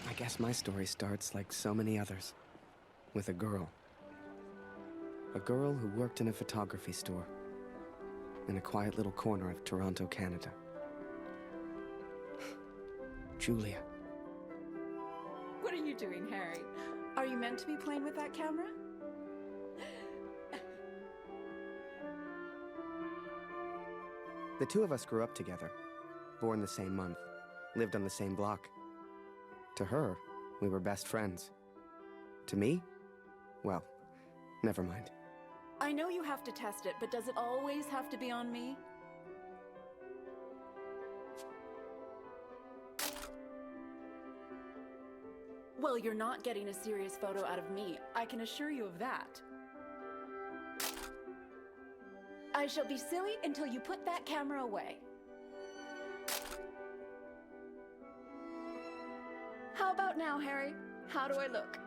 I guess my story starts like so many others, with a girl. A girl who worked in a photography store, in a quiet little corner of Toronto, Canada. Julia. What are you doing, Harry? Are you meant to be playing with that camera? The two of us grew up together, born the same month, lived on the same block. To her, we were best friends. To me? Well, never mind. I know you have to test it, but does it always have to be on me? Well, you're not getting a serious photo out of me. I can assure you of that. I shall be silly until you put that camera away. How about now, Harry? How do I look?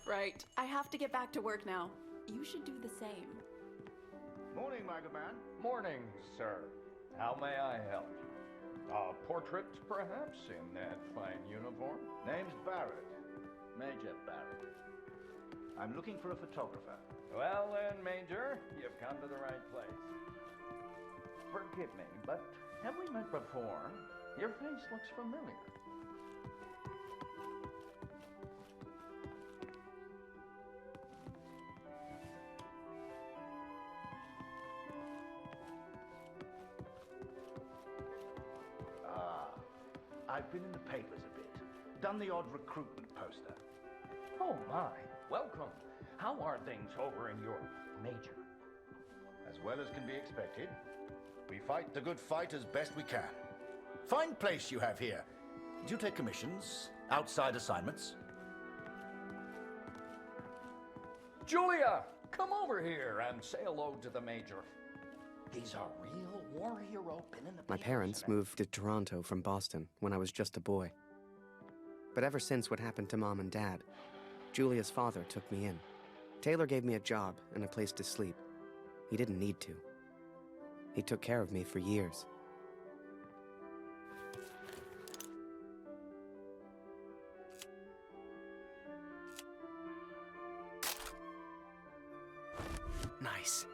Right. I have to get back to work now. You should do the same. Morning, Magaman. Morning, sir. How may I help? A portrait, perhaps, in that fine uniform? Name's Barrett. Major Barrett. I'm looking for a photographer. Well then, Major, you've come to the right place. Forgive me, but have we met before? Your face looks familiar. I've been in the papers a bit. Done the odd recruitment poster. Oh my, welcome. How are things over in your Major? As well as can be expected. We fight the good fight as best we can. Fine place you have here. Do you take commissions? Outside assignments? Julia, come over here and say hello to the Major. He's a real war hero. Been in the My parents moved to Toronto from Boston when I was just a boy. But ever since what happened to Mom and Dad, Julia's father took me in. Taylor gave me a job and a place to sleep. He didn't need to. He took care of me for years. Nice.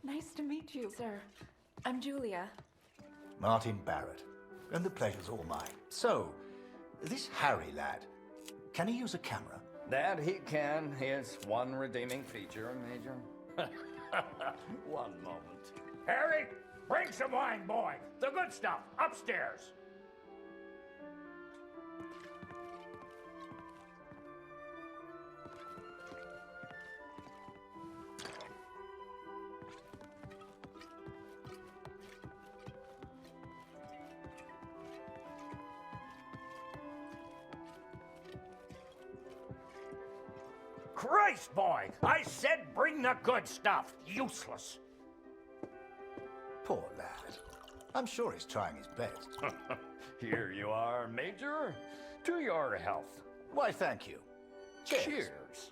Nice to meet you, sir. I'm Julia. Martin Barrett. And the pleasure's all mine. So, this Harry lad, can he use a camera? That he can. His one redeeming feature, Major. One moment. Harry, bring some wine, boy. The good stuff, upstairs. Christ, boy! I said bring the good stuff. Useless. Poor lad. I'm sure he's trying his best. Here you are, Major. To your health. Why, thank you. Cheers.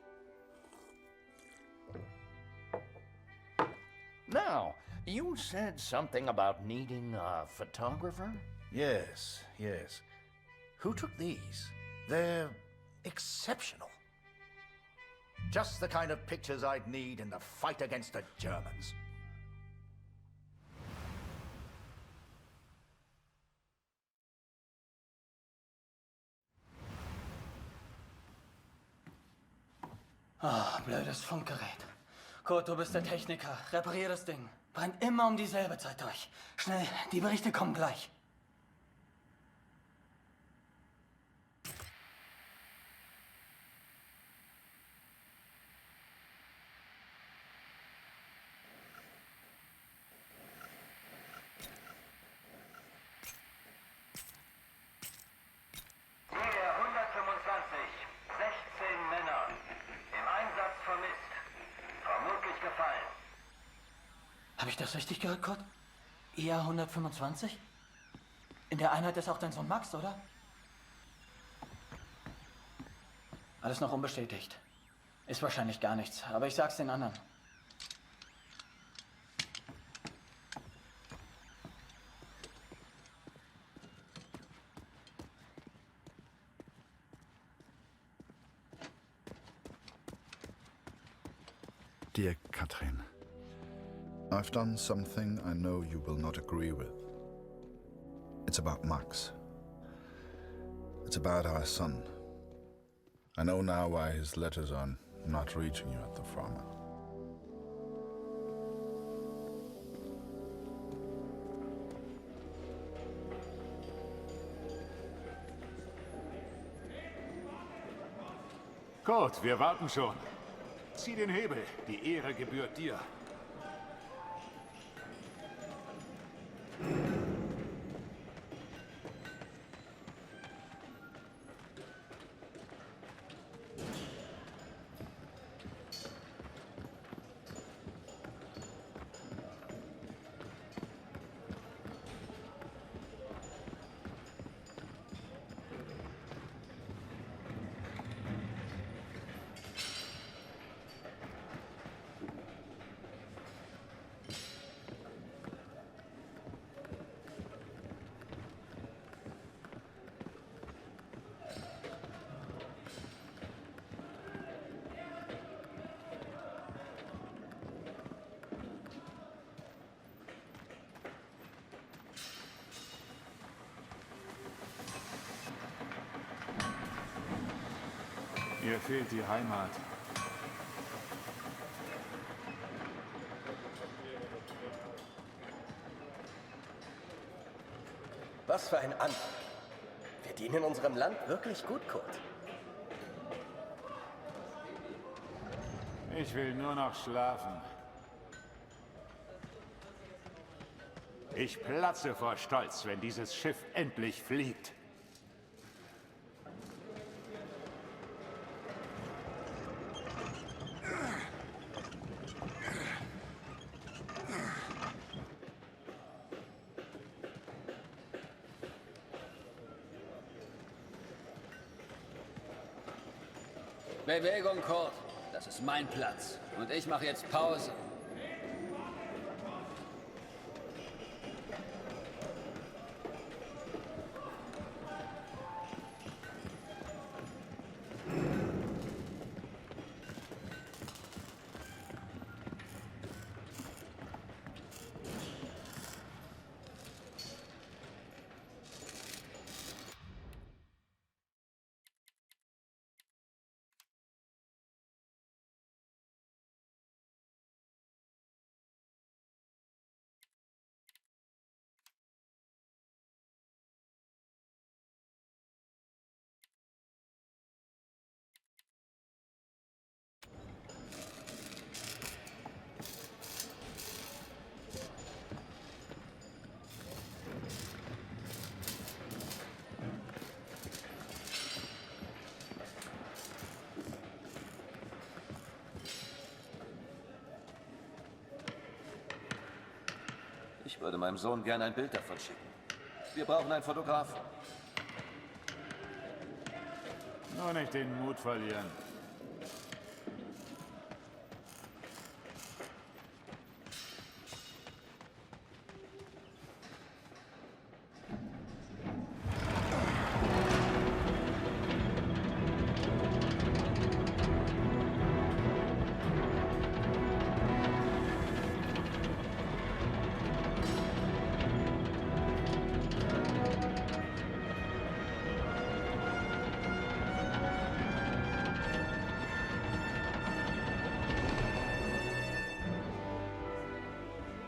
Now, you said something about needing a photographer? Yes, yes. Who took these? They're exceptional. Just the kind of pictures I'd need in the fight against the Germans. Ah, blödes Funkgerät. Kurt, du bist der Techniker. Reparier das Ding. Brennt immer um dieselbe Zeit durch. Schnell, die Berichte kommen gleich. Nähe 125, 16 Männer. Im Einsatz vermisst. Vermutlich gefallen. Habe ich das richtig gehört, Kurt? IA 125? In der Einheit ist auch dein Sohn Max, oder? Alles noch unbestätigt. Ist wahrscheinlich gar nichts, aber ich sag's den anderen. Dear Katrin, I've done something I know you will not agree with. It's about Max. It's about our son. I know now why his letters are not reaching you at the farm. Kurt, wir warten schon. Zieh den Hebel. Die Ehre gebührt dir. Mir fehlt die Heimat. Was für ein Anfang. Wir dienen unserem Land wirklich gut, Kurt. Ich will nur noch schlafen. Ich platze vor Stolz, wenn dieses Schiff endlich fliegt. Bewegung, Kurt. Das ist mein Platz. Und ich mache jetzt Pause. Ich würde meinem Sohn gerne ein Bild davon schicken. Wir brauchen einen Fotografen. Nur nicht den Mut verlieren.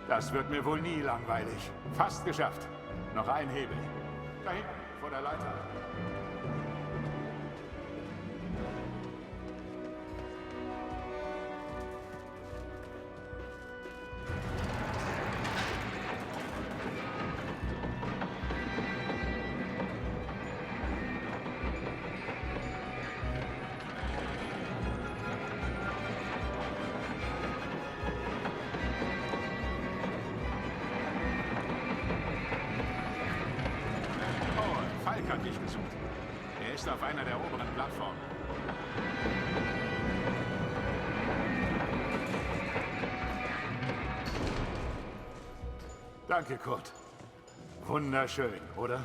Das wird mir wohl nie langweilig. Fast geschafft. Noch ein Hebel. Da hinten, vor der Leiter. Hat mich gesucht. Er ist auf einer der oberen Plattformen. Danke, Kurt. Wunderschön, oder?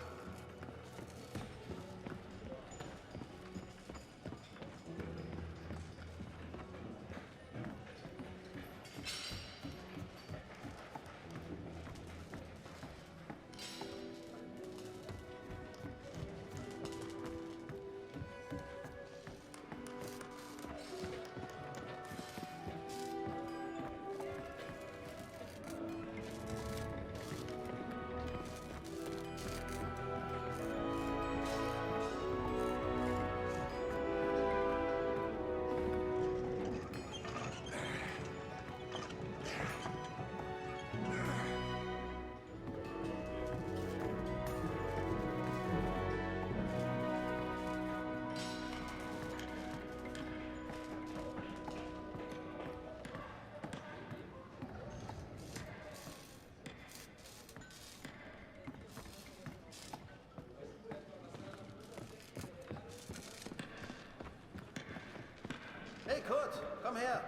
Hey Kurt, komm her.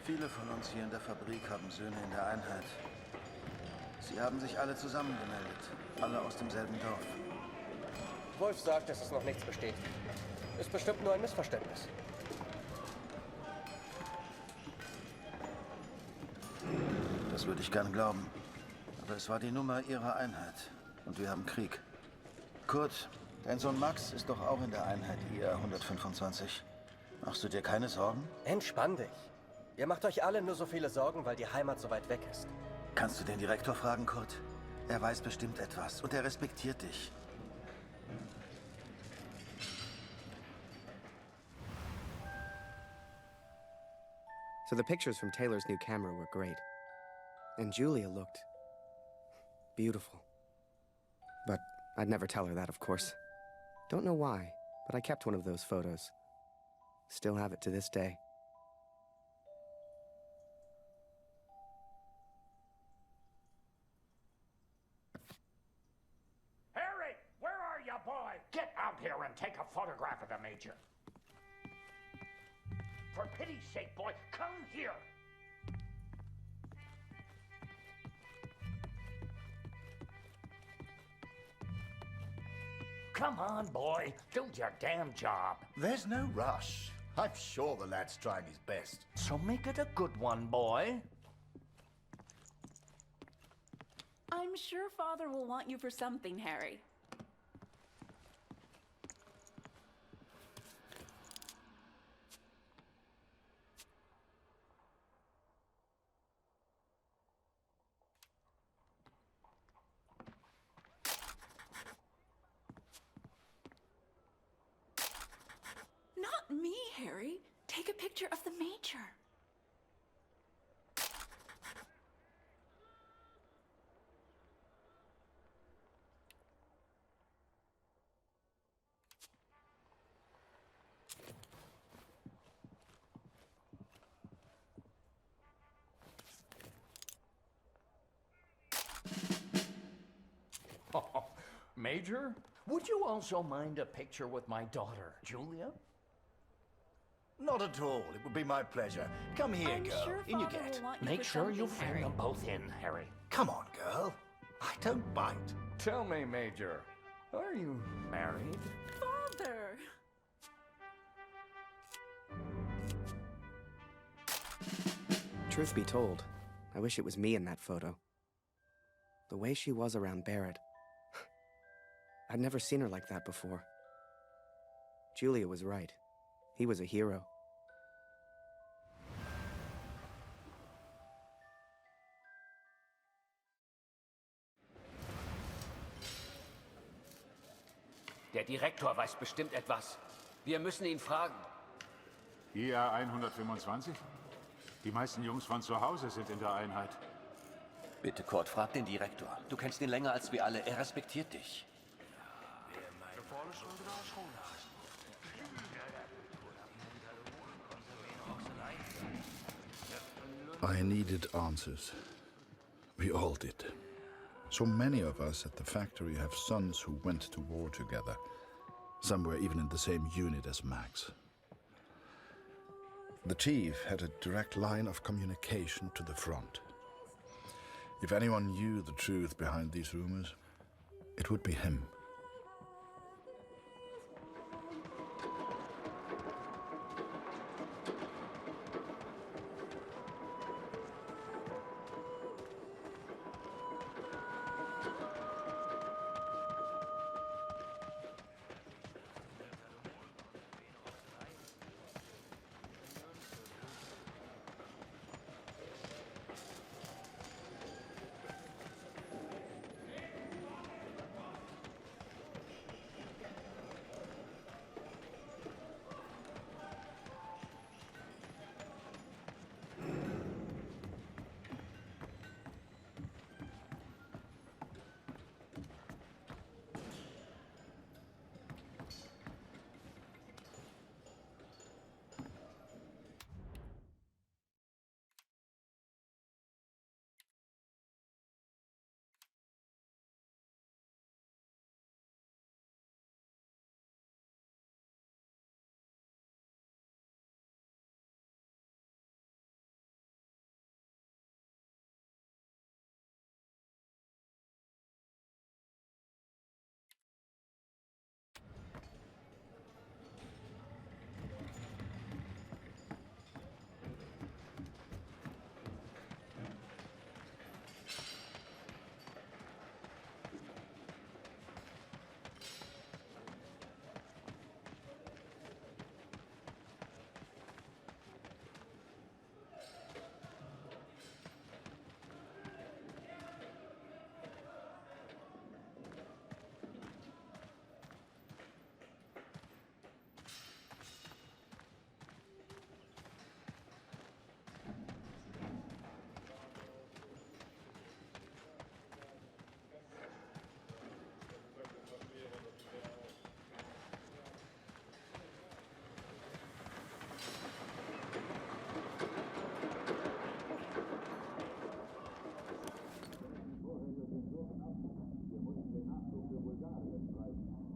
Viele von uns hier in der Fabrik haben Söhne in der Einheit. Sie haben sich alle zusammengemeldet. Alle aus demselben Dorf. Wolf sagt, dass es noch nichts besteht. Ist bestimmt nur ein Missverständnis. Das würde ich gern glauben. Aber es war die Nummer ihrer Einheit. Und wir haben Krieg. Kurt, dein Sohn Max ist doch auch in der Einheit ITA 125. Machst du dir keine Sorgen? Entspann dich. Ihr macht euch alle nur so viele Sorgen, weil die Heimat so weit weg ist. Kannst du den Direktor fragen, Kurt? Er weiß bestimmt etwas und er respektiert dich. So the pictures from Taylor's new camera were great. And Julia looked beautiful. But I'd never tell her that, of course. Don't know why, but I kept one of those photos. Still have it to this day. Harry, where are you, boy? Get out here and take a photograph of the Major. For pity's sake, boy, come here. Come on, boy. Do your damn job. There's no rush. I'm sure the lad's trying his best. So make it a good one, boy. I'm sure Father will want you for something, Harry. Not me, Harry. Take a picture of the Major. Major, would you also mind a picture with my daughter, Julia? Not at all. It would be my pleasure. Come here, I'm girl. sure In you Father get. will want you Make for sure you something, frame Harry. them both in, Harry. Come on, girl. I don't bite. Tell me, Major, are you married? Father! Truth be told, I wish it was me in that photo. The way she was around Barrett. I'd never seen her like that before. Julia was right. He was a hero. Der Direktor weiß bestimmt etwas. Wir müssen ihn fragen. IA 125? Die meisten Jungs von zu Hause sind in der Einheit. Bitte, Kurt, frag den Direktor. Du kennst ihn länger als wir alle. Er respektiert dich. I needed answers. We all did. So many of us at the factory have sons who went to war together. Some were even in the same unit as Max. The chief had a direct line of communication to the front. If anyone knew the truth behind these rumors, it would be him.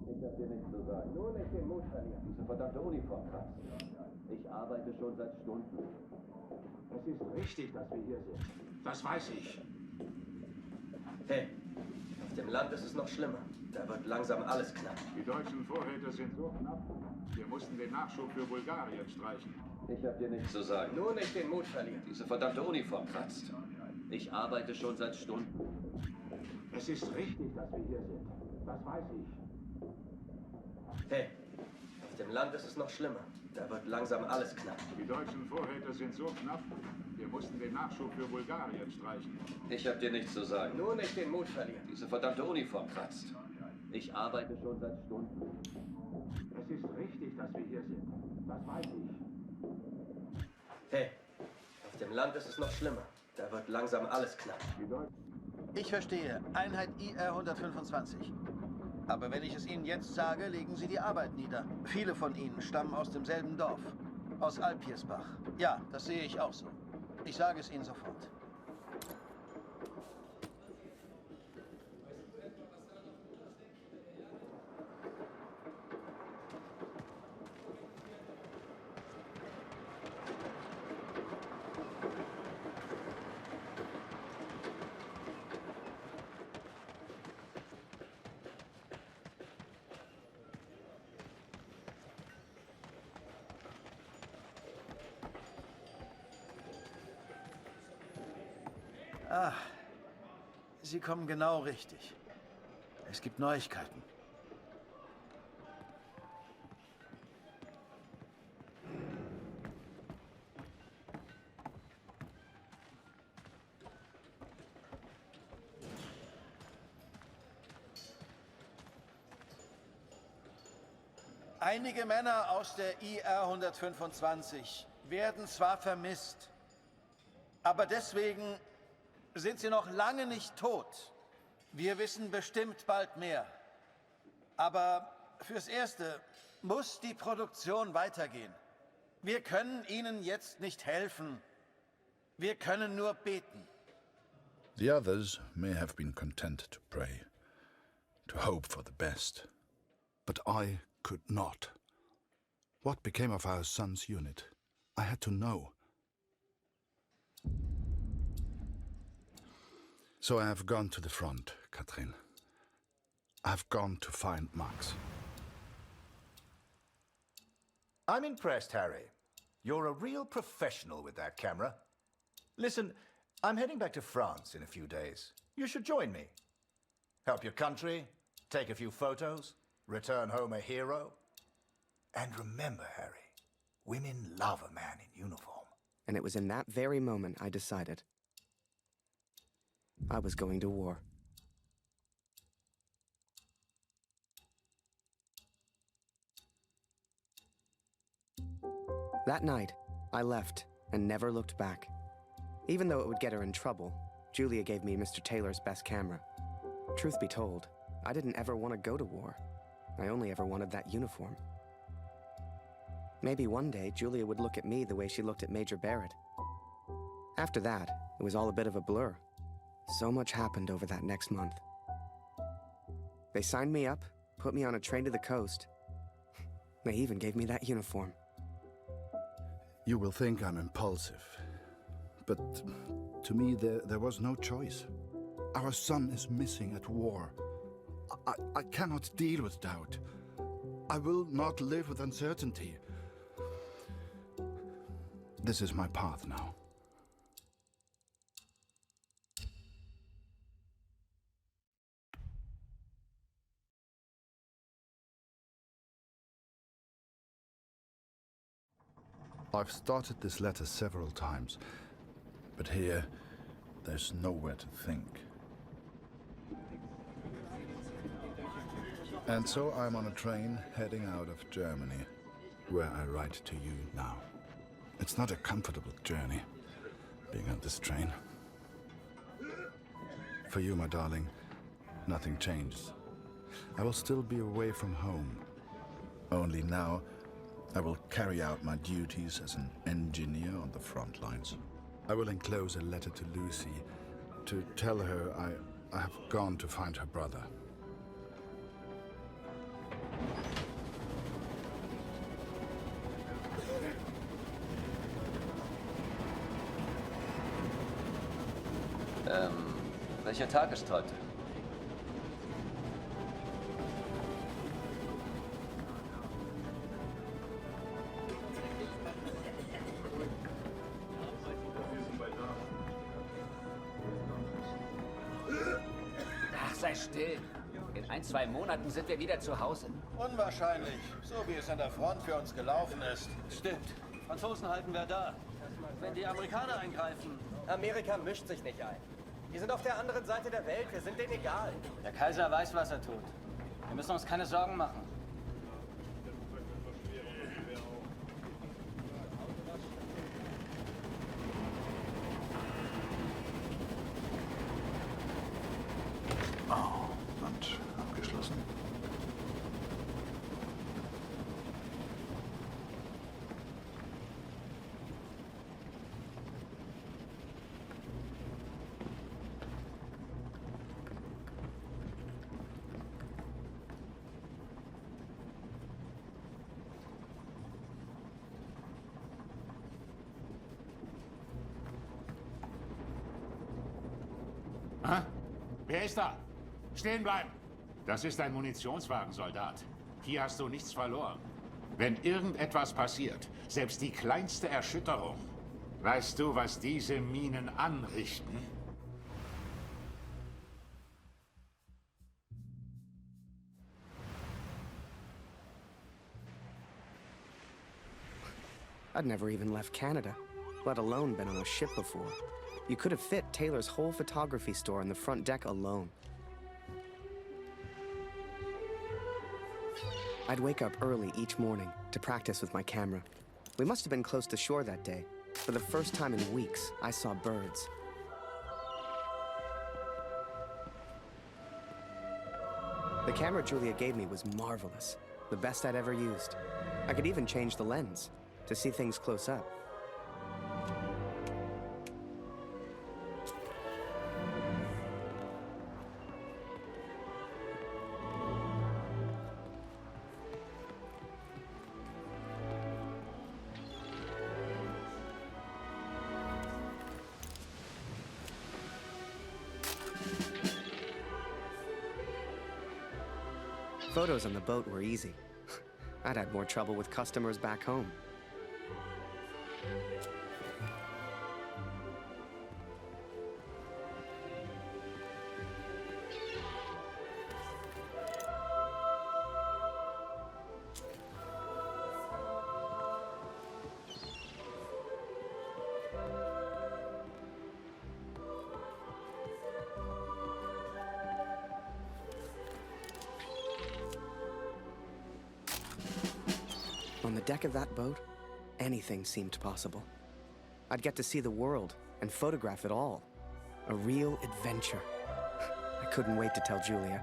Ich hab dir nichts zu sagen. Nur nicht den Mut verlieren. Diese verdammte Uniform kratzt. Ich arbeite schon seit Stunden. Es ist richtig, dass wir hier sind. Das weiß ich. Hey, auf dem Land ist es noch schlimmer. Da wird langsam alles knapp. Die deutschen Vorräte sind so knapp. Wir mussten den Nachschub für Bulgarien streichen. Ich hab dir nichts zu sagen. Nur nicht den Mut verlieren. Diese verdammte Uniform kratzt. Ich arbeite schon seit Stunden. Es ist richtig, dass wir hier sind. Das weiß ich. Hey, auf dem Land ist es noch schlimmer. Da wird langsam alles knapp. Die deutschen Vorräte sind so knapp. Wir mussten den Nachschub für Bulgarien streichen. Ich hab dir nichts zu sagen. Nur nicht den Mut verlieren. Diese verdammte Uniform kratzt. Ich arbeite schon seit Stunden. Es ist richtig, dass wir hier sind. Das weiß ich. Hey, auf dem Land ist es noch schlimmer. Da wird langsam alles knapp. Ich verstehe. Einheit IR 125. Aber wenn ich es Ihnen jetzt sage, legen Sie die Arbeit nieder. Viele von Ihnen stammen aus demselben Dorf. Aus Alpiersbach. Ja, das sehe ich auch so. Ich sage es Ihnen sofort. Ah, Sie kommen genau richtig. Es gibt Neuigkeiten. Einige Männer aus der IR 125 werden zwar vermisst, aber deswegen sind sie noch lange nicht tot. Wir wissen bestimmt bald mehr. Aber fürs Erste muss die Produktion weitergehen. Wir können Ihnen jetzt nicht helfen. Wir können nur beten. The others may have been content to pray, to hope for the best. But I could not. What became of our son's unit? I had to know. So I have gone to the front, Katrin. I've gone to find Max. I'm impressed, Harry. You're a real professional with that camera. Listen, I'm heading back to France in a few days. You should join me. Help your country, take a few photos, return home a hero. And remember, Harry, women love a man in uniform. And it was in that very moment I decided I was going to war. That night, I left and never looked back. Even though it would get her in trouble, Julia gave me Mr. Taylor's best camera. Truth be told, I didn't ever want to go to war. I only ever wanted that uniform. Maybe one day Julia would look at me the way she looked at Major Barrett. After that, it was all a bit of a blur. So much happened over that next month. They signed me up, put me on a train to the coast. They even gave me that uniform. You will think I'm impulsive, but to me there was no choice. Our son is missing at war. I cannot deal with doubt. I will not live with uncertainty. This is my path now. I've started this letter several times, but here, there's nowhere to think. And so I'm on a train heading out of Germany, where I write to you now. It's not a comfortable journey, being on this train. For you, my darling, nothing changes. I will still be away from home. Only now, I will carry out my duties as an engineer on the front lines. I will enclose a letter to Lucy to tell her I have gone to find her brother. Welcher Tag ist heute? Ach, sei still. In 1-2 Monaten sind wir wieder zu Hause. Unwahrscheinlich, so wie es an der Front für uns gelaufen ist. Stimmt. Franzosen halten wir da. Wenn die Amerikaner eingreifen. Amerika mischt sich nicht ein. Wir sind auf der anderen Seite der Welt, wir sind denen egal. Der Kaiser weiß, was er tut. Wir müssen uns keine Sorgen machen. Oh, und abgeschlossen. Ah, wer ist da? Stehen bleiben! Das ist ein Munitionswagen, Soldat. Hier hast du nichts verloren. Wenn irgendetwas passiert, selbst die kleinste Erschütterung, weißt du, was diese Minen anrichten? I'd never even left Canada, let alone been on a ship before. You could have fit Taylor's whole photography store on the front deck alone. I'd wake up early each morning to practice with my camera. We must have been close to shore that day. For the first time in weeks, I saw birds. The camera Julia gave me was marvelous, the best I'd ever used. I could even change the lens to see things close up. Photos on the boat were easy. I'd had more trouble with customers back home. On the deck of that boat, anything seemed possible. I'd get to see the world and photograph it all. A real adventure. I couldn't wait to tell Julia.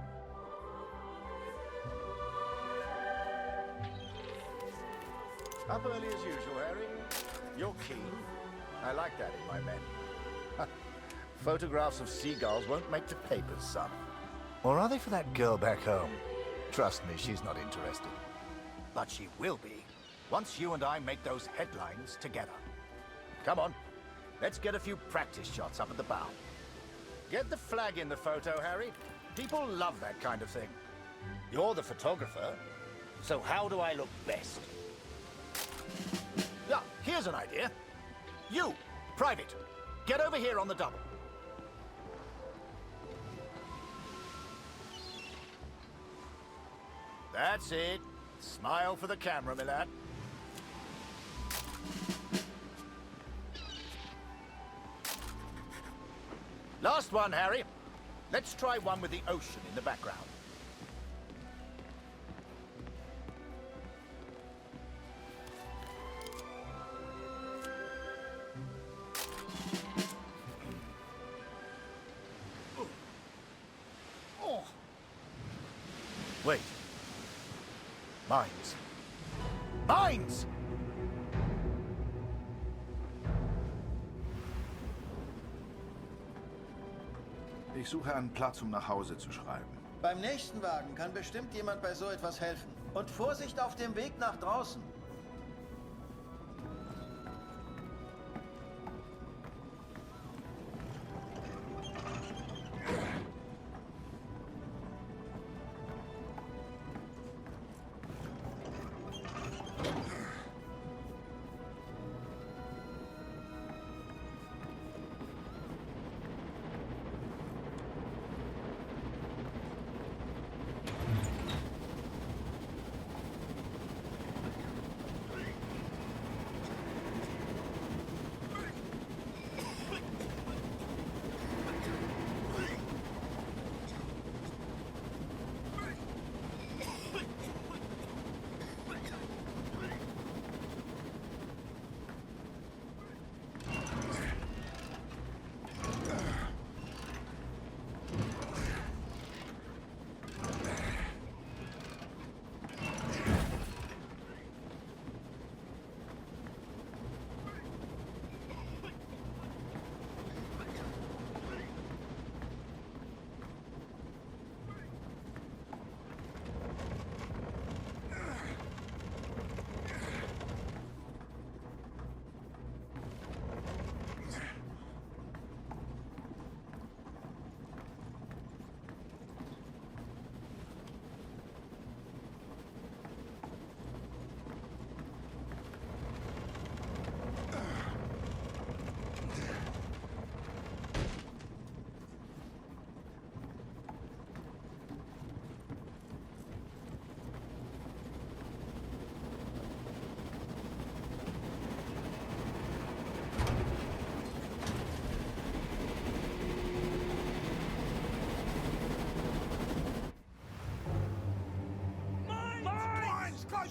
Up early as usual, Harry. You're keen. I like that in my men. Photographs of seagulls won't make the papers, son. Or are they for that girl back home? Trust me, she's not interested. But she will be, once you and I make those headlines together. Come on, let's get a few practice shots up at the bow. Get the flag in the photo, Harry. People love that kind of thing. You're the photographer, so how do I look best? Yeah, here's an idea. You, Private, get over here on the double. That's it. Smile for the camera, my lad. Last one, Harry. Let's try one with the ocean in the background. Oh. Wait. Mines. Mines! Ich suche einen Platz, um nach Hause zu schreiben. Beim nächsten Wagen kann bestimmt jemand bei so etwas helfen. Und Vorsicht auf dem Weg nach draußen.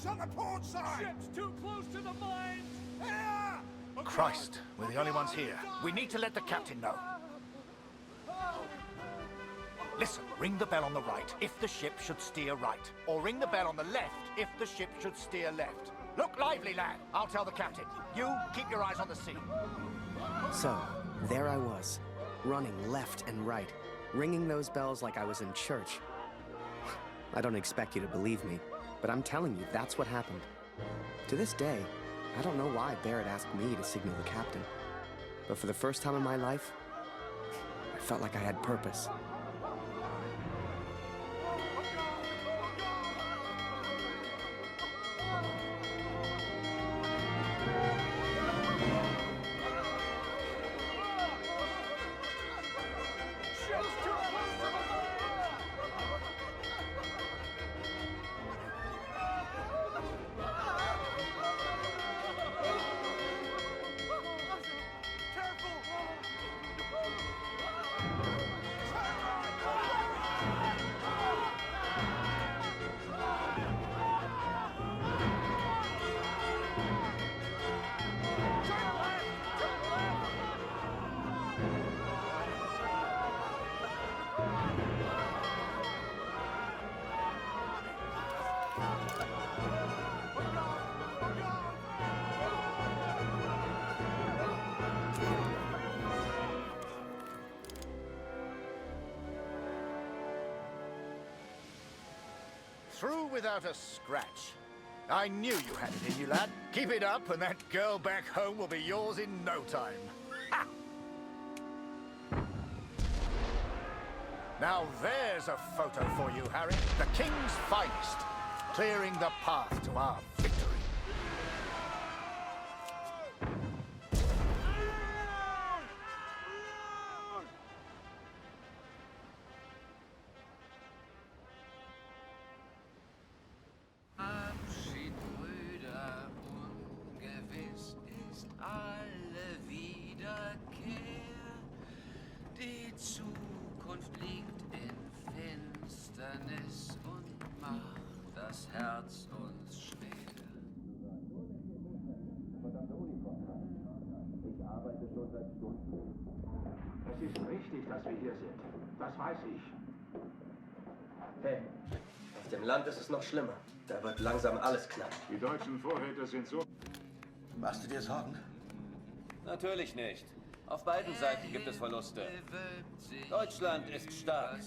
Focus on the port side! Ship's too close to the mines! Here! Christ, we're the only ones here. We need to let the captain know. Listen, ring the bell on the right if the ship should steer right. Or ring the bell on the left if the ship should steer left. Look lively, lad. I'll tell the captain. You, keep your eyes on the sea. So, there I was, running left and right, ringing those bells like I was in church. I don't expect you to believe me, but I'm telling you, that's what happened. To this day, I don't know why Barrett asked me to signal the captain. But for the first time in my life, I felt like I had purpose. Through without a scratch. I knew you had it in you, lad. Keep it up, and that girl back home will be yours in no time. Ha! Now there's a photo for you, Harry. The King's finest, clearing the path to our victory. Es ist richtig, dass wir hier sind. Das weiß ich. Hey, auf dem Land ist es noch schlimmer. Da wird langsam alles knapp. Die deutschen Vorräte sind so... Machst du dir Sorgen? Natürlich nicht. Auf beiden Seiten gibt es Verluste. Deutschland ist stark.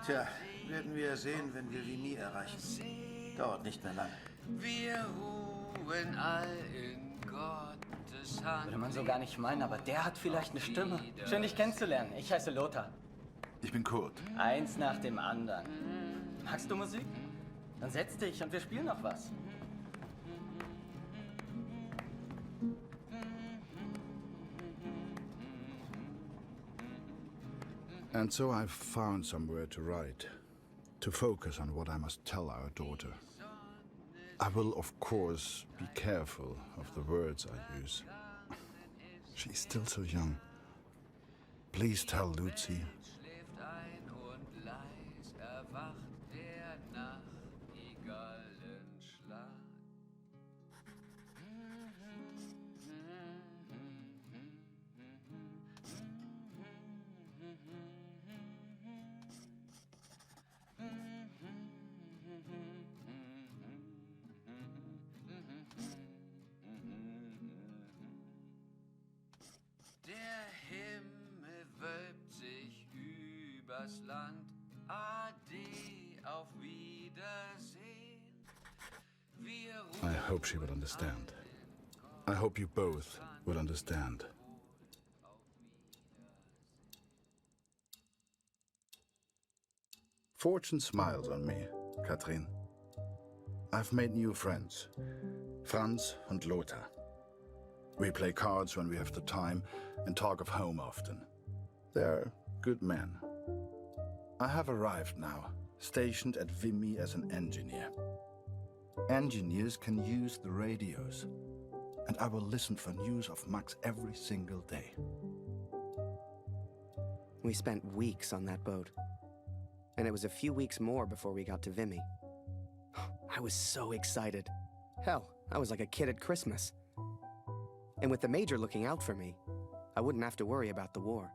Tja, werden wir sehen, wenn wir Vimy erreichen. Dauert nicht mehr lang. Wir ruhen all in Gottes Hand. Würde man so gar nicht meinen, aber der hat vielleicht eine Stimme. Schön, dich kennenzulernen. Ich heiße Lothar. Ich bin Kurt. Eins nach dem anderen. Magst du Musik? Dann setz dich und wir spielen noch was. And so I've found somewhere to write, to focus on what I must tell our daughter. I will, of course, be careful of the words I use. She's still so young. Please tell Lucy. Land, Ade, auf Wiedersehen. I hope she will understand. I hope you both will understand. Fortune smiles on me, Katrin. I've made new friends, Franz and Lothar. We play cards when we have the time and talk of home often. They're good men. I have arrived now, stationed at Vimy as an engineer. Engineers can use the radios, and I will listen for news of Max every single day. We spent weeks on that boat, and it was a few weeks more before we got to Vimy. I was so excited. Hell, I was like a kid at Christmas. And with the Major looking out for me, I wouldn't have to worry about the war.